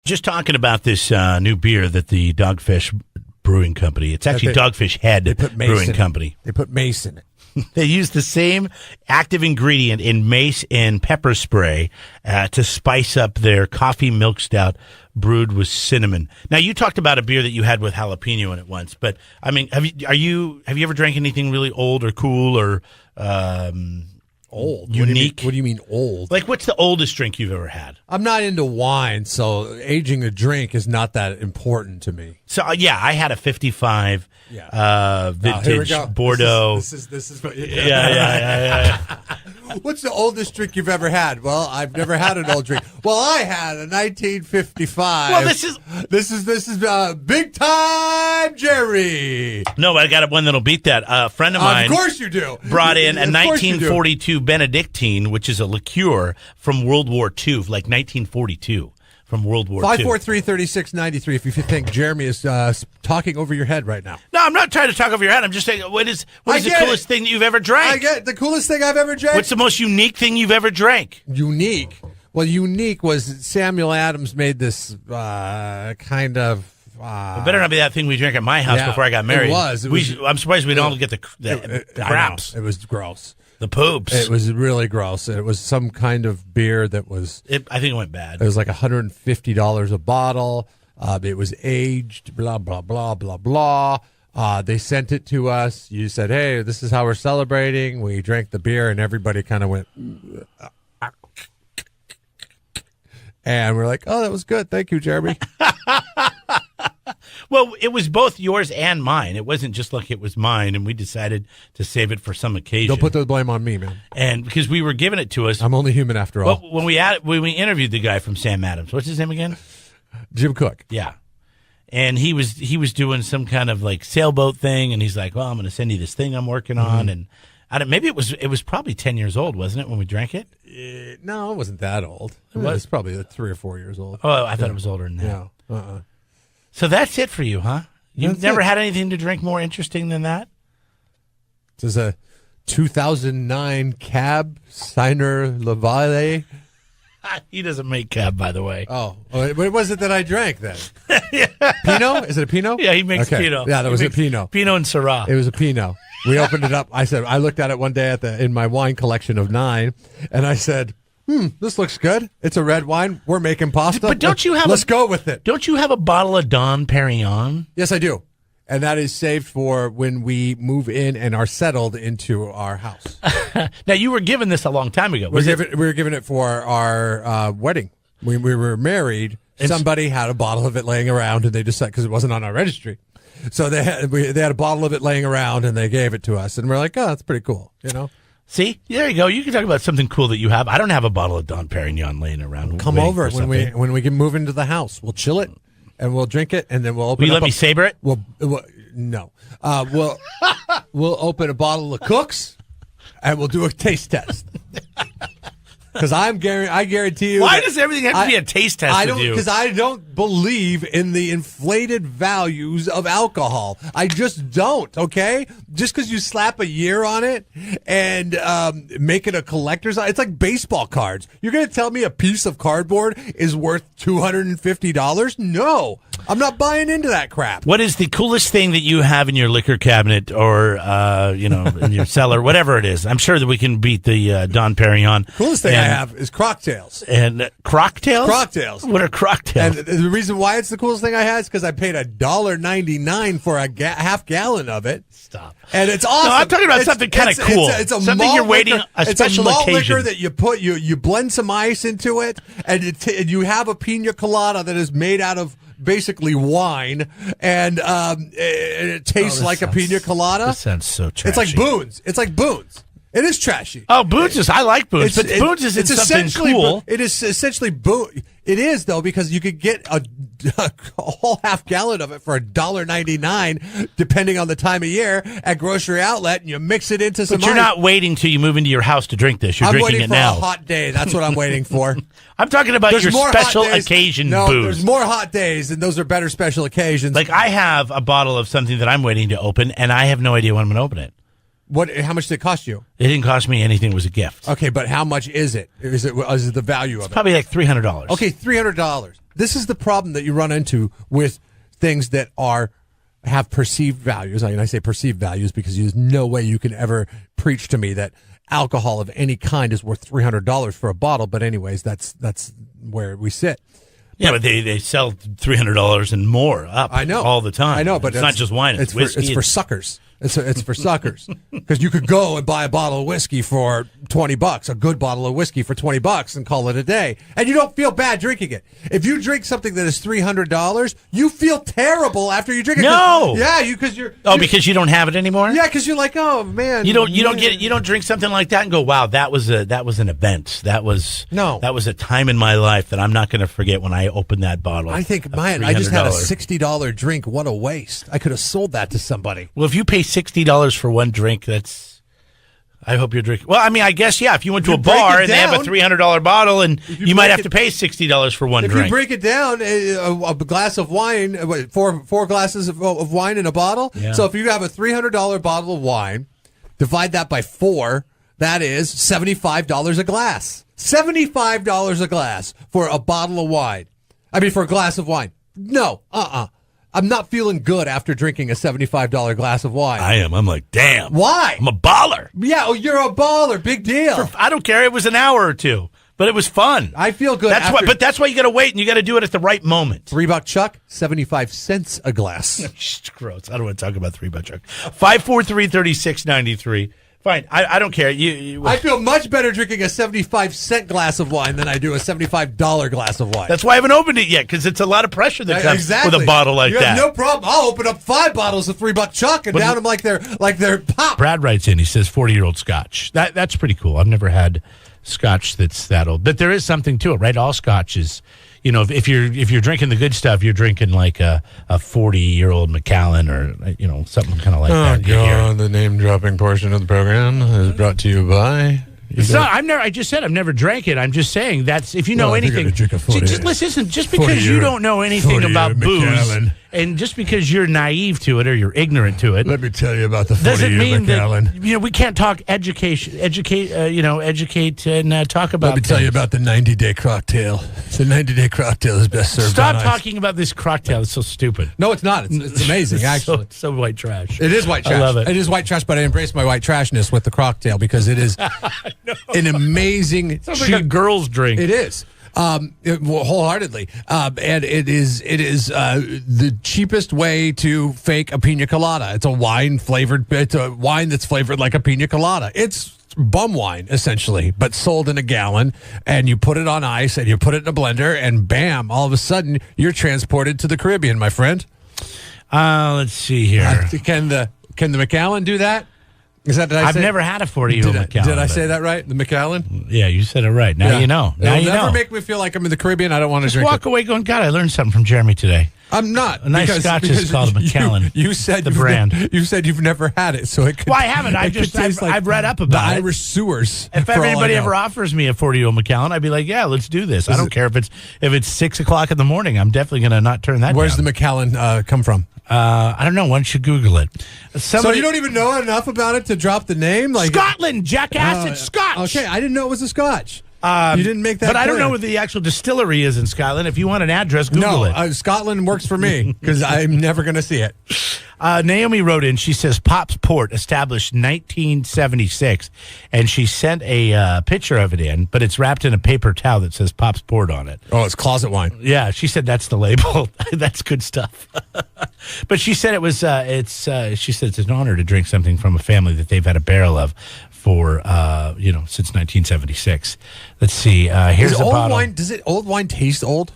Just talking about this new beer that the Dogfish Brewing Company, it's actually Dogfish Head Brewing Company. They put mace in it. They use the same active ingredient in mace and pepper spray to spice up their coffee milk stout brewed with cinnamon. Now, you talked about a beer that you had with jalapeno in it once, but I mean, have you ever drank anything really old or cool or old? Unique? What do you mean old? Like, what's the oldest drink you've ever had? I'm not into wine, so aging a drink is not that important to me. So I had a 55 vintage Bordeaux. This is Yeah. What's the oldest drink you've ever had? Well, I've never had an old drink. Well, I had a 1955. Well, this is Big Time Jerry. No, I got one that'll beat that. A friend of mine, of course you do, brought in a 1942 Benedictine, which is a liqueur from World War II, like 1942. From World War II. 543-3693 if you think Jeremy is talking over your head right now. No, I'm not trying to talk over your head. I'm just saying, what is the coolest thing that you've ever drank? I get the coolest thing I've ever drank. What's the most unique thing you've ever drank? Unique? Well, unique was Samuel Adams made this kind of... it better not be that thing we drank at my house before I got married. It was. I'm surprised we don't get the craps. It was gross. The poops. It was really gross. It was some kind of beer that was... I think it went bad. It was like $150 a bottle. It was aged, blah, blah, blah, blah, blah. They sent it to us. You said, hey, this is how we're celebrating. We drank the beer, and everybody kind of went... And we're like, oh, that was good. Thank you, Jeremy. Well, it was both yours and mine. It wasn't just like it was mine, and we decided to save it for some occasion. Don't put the blame on me, man. And because we were giving it to us. I'm only human after all. Well, when we interviewed the guy from Sam Adams, what's his name again? Jim Cook. Yeah. And he was doing some kind of like sailboat thing, and he's like, well, I'm going to send you this thing I'm working on. And maybe it was probably 10 years old, wasn't it, when we drank it? No, it wasn't that old. It was probably like 3 or 4 years old. Oh, I thought it was older than that. Yeah. So that's it for you, huh? You've never had anything to drink more interesting than that? This is a 2009 Cab Signer Lavale. He doesn't make Cab, by the way. Oh, what was it that I drank then? Pinot? Is it a Pinot? Yeah, he makes Pinot. Yeah, that was a Pinot. Pinot and Syrah. It was a Pinot. We opened it up. I looked at it one day in my wine collection of 9, and I said, this looks good. It's a red wine. We're making pasta. But let's go with it. Don't you have a bottle of Dom Perignon? Yes, I do. And that is saved for when we move in and are settled into our house. Now, you were given this a long time ago. We were given it for our wedding. When we were married, somebody had a bottle of it laying around, and they decided, because it wasn't on our registry. So they had a bottle of it laying around, and they gave it to us. And we're like, oh, that's pretty cool, you know? See, there you go. You can talk about something cool that you have. I don't have a bottle of Dom Perignon laying around. Come over when we can move into the house. We'll chill it and we'll drink it, and then we'll open. Will you let me saber it? No. We'll open a bottle of Cook's and we'll do a taste test. Because I guarantee you. Why does everything have to be a taste test with you? Because I don't believe in the inflated values of alcohol. I just don't, okay? Just because you slap a year on it and make it a collector's item. It's like baseball cards. You're going to tell me a piece of cardboard is worth $250? No. I'm not buying into that crap. What is the coolest thing that you have in your liquor cabinet or, in your cellar, whatever it is? I'm sure that we can beat the Dom Perignon. Coolest thing I have is cocktails. And cocktails? Cocktails. What are cocktails? And the reason why it's the coolest thing I have is because I paid $1.99 for a half gallon of it. Stop. And it's awesome. No, I'm talking about something kind of cool. It's a something you're waiting a special malt occasion. liquor that you blend some ice into it, and you have a pina colada that is made out of basically wine, and it tastes like a pina colada. This sounds so trashy. It's like Boone's. It is trashy. Oh, Boone's I like Boone's, but Boone's isn't something cool. It is essentially Boone. It is, though, because you could get a whole half gallon of it for $1.99, depending on the time of year, at grocery outlet, and you mix it into some. But you're not waiting till you move into your house to drink this. You're drinking it now. I'm waiting for a hot day. That's what I'm waiting for. I'm talking about your special occasion booze. No, there's more hot days, and those are better special occasions. Like, I have a bottle of something that I'm waiting to open, and I have no idea when I'm going to open it. How much did it cost you? It didn't cost me anything. It was a gift. Okay, but how much is it? Is it the value of it? Probably like $300. Okay, $300. this is the problem that you run into with things that have perceived values. I say perceived values because there's no way you can ever preach to me that alcohol of any kind is worth $300 for a bottle. But anyways, that's where we sit. Yeah, but they sell $300 and more up. I know all the time. I know, but it's not just wine; it's whiskey. It's for suckers. It's for suckers because you could go and buy a bottle of whiskey for $20, a good bottle of whiskey for $20, and call it a day, and you don't feel bad drinking it. If you drink something that is $300, you feel terrible after you drink it. No, because you're because you don't have it anymore. Yeah, because you're like, oh man, you don't drink something like that and go, wow, that was an event. That was a time in my life that I'm not going to forget when I opened that bottle. I think, man, I just had a $60 drink. What a waste! I could have sold that to somebody. Well, if you pay $60 for one drink, I hope you're drinking. Well, I mean, I guess, yeah, if you went to a bar and they have a $300 bottle and you might have to pay $60 for one drink. If you break it down, a glass of wine, four glasses of wine in a bottle. Yeah. So if you have a $300 bottle of wine, divide that by 4, that is $75 a glass. $75 a glass for a bottle of wine. I mean, for a glass of wine. No, I'm not feeling good after drinking a $75 glass of wine. I am. I'm like, damn. Why? I'm a baller. Yeah, you're a baller. Big deal. I don't care. It was an hour or two, but it was fun. I feel good. But that's why you got to wait and you got to do it at the right moment. $3 Chuck, 75 cents a glass. Gross. I don't want to talk about $3 Chuck. 543-3693. Fine. I don't care. I feel much better drinking a 75-cent glass of wine than I do a $75 glass of wine. That's why I haven't opened it yet, because it's a lot of pressure that comes with a bottle like that. No problem. I'll open up 5 bottles of $3 Chuck and down them like they're pop. Brad writes in. He says 40-year-old Scotch. That's pretty cool. I've never had Scotch that's that old, but there is something to it, right? All Scotch is. If you're drinking the good stuff, you're drinking like a 40-year-old Macallan or something kind of like that. Oh God, the name dropping portion of the program is brought to you by. I just said I've never drank it. I'm just saying that's if you know anything. Just because you don't know anything about booze, and just because you're naive to it or you're ignorant to it, let me tell you about the 40-year doesn't mean Macallan. That we can't talk educate, and talk about. Let me tell you about the 90-day cocktail. The 90-day cocktail is best served. Stop talking about this cocktail. It's so stupid. No, it's not. It's amazing. Actually, it's so white trash. It is white trash. I love it. It is white trash, but I embrace my white trashness with the cocktail because it is an amazing. It sounds like a girl's drink. It is. Wholeheartedly, and it is the cheapest way to fake a pina colada. It's a wine that's flavored like a pina colada. It's bum wine essentially, but sold in a gallon, and you put it on ice and you put it in a blender, and bam! All of a sudden, you're transported to the Caribbean, my friend. Let's see here. Can the Macallan do that? I've never had a 40-year-old Macallan. Did I say that right? The Macallan? Yeah, you said it right. Now you know. It'll never make me feel like I'm in the Caribbean. I don't want to drink walk away going, God, I learned something from Jeremy today. I'm not. A nice Scotch is called a Macallan. You said the brand. You said you've never had it, so it could. Well, I haven't. I've read up about the Irish sewers. If anybody ever offers me a 40-year-old Macallan, I'd be like, yeah, let's do this. I don't care if it's 6:00 in the morning. I'm definitely going to not turn that. Where's down. the Macallan come from? I don't know. Why don't you Google it? So you don't even know enough about it to drop the name? Scotland, jackass, it's Scotch. Okay, I didn't know it was a Scotch. You didn't make that But clear. I don't know where the actual distillery is in Scotland. If you want an address, Google it. Scotland works for me because I'm never going to see it. Naomi wrote in. She says Pop's Port established 1976, and she sent a picture of it in, but it's wrapped in a paper towel that says Pop's Port on it. Oh, it's closet wine. Yeah, she said that's the label. That's good stuff. But she said it was. She said it's an honor to drink something from a family that they've had a barrel of for since 1976. Let's see. Here's a bottle. Wine, does old wine taste old?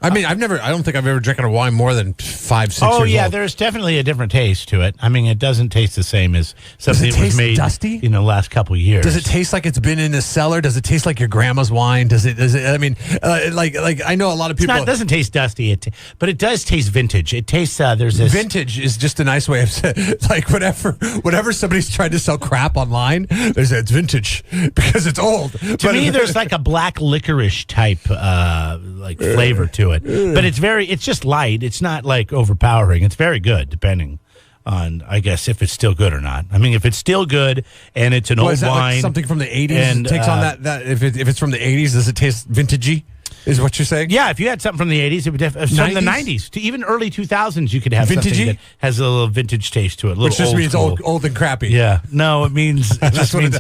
I mean, I don't think I've ever drinking a wine more than 5, 6 years old. Oh, yeah, there's definitely a different taste to it. I mean, it doesn't taste the same as something that was made dusty? Last couple of years. Does it taste like it's been in a cellar? Does it taste like your grandma's wine? Does it I mean, like I know a lot of people. It doesn't taste dusty, but it does taste vintage. It tastes, there's this. Vintage is just a nice way of saying, like, whenever somebody's trying to sell crap online, they say it's vintage because it's old. To me, there's like a black licorice type, flavor to it. But it's just light. It's not like overpowering. It's very good, depending on, I guess, if it's still good or not. I mean, if it's still good and it's an old wine. Like something from the 80s and takes on that if it's from the 80s, does it taste vintagey? Is what you're saying? Yeah, if you had something from the 80s, it would from the 90s to even early 2000s, you could have something Vintagey? that has a little vintage taste to it. A little Which just old means school. old and crappy. Yeah. No, it means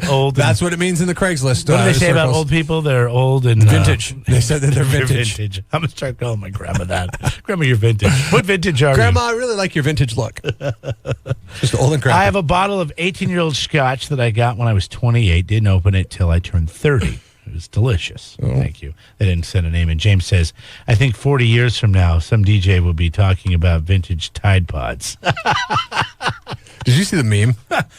old. That's what it means in the Craigslist. What do they say about circles. old people? They're old and Vintage. They said that they're vintage. I'm going to start calling my grandma that. Grandma, you're vintage. What vintage are you? Grandma, I really like your vintage look. Just old and crappy. I have a bottle of 18-year-old scotch that I got when I was 28. Didn't open it till I turned 30. It was delicious. Oh. Thank you. They didn't send a name. And James says, I think 40 years from now, some DJ will be talking about vintage Tide Pods. Did you see the meme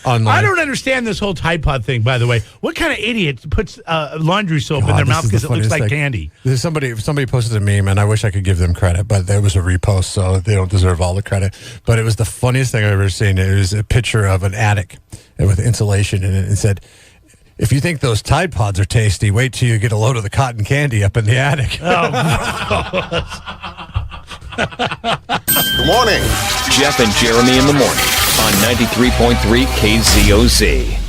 online? I don't understand this whole Tide Pod thing, by the way. What kind of idiot puts laundry soap in God, their this mouth is the because it looks funniest like thing. candy? There's somebody posted a meme, and I wish I could give them credit, but there was a repost, so they don't deserve all the credit. But it was the funniest thing I've ever seen. It was a picture of an attic with insulation in it, and said, if you think those Tide Pods are tasty, wait till you get a load of the cotton candy up in the attic. Good morning. Jeff and Jeremy in the morning on 93.3 KZOZ.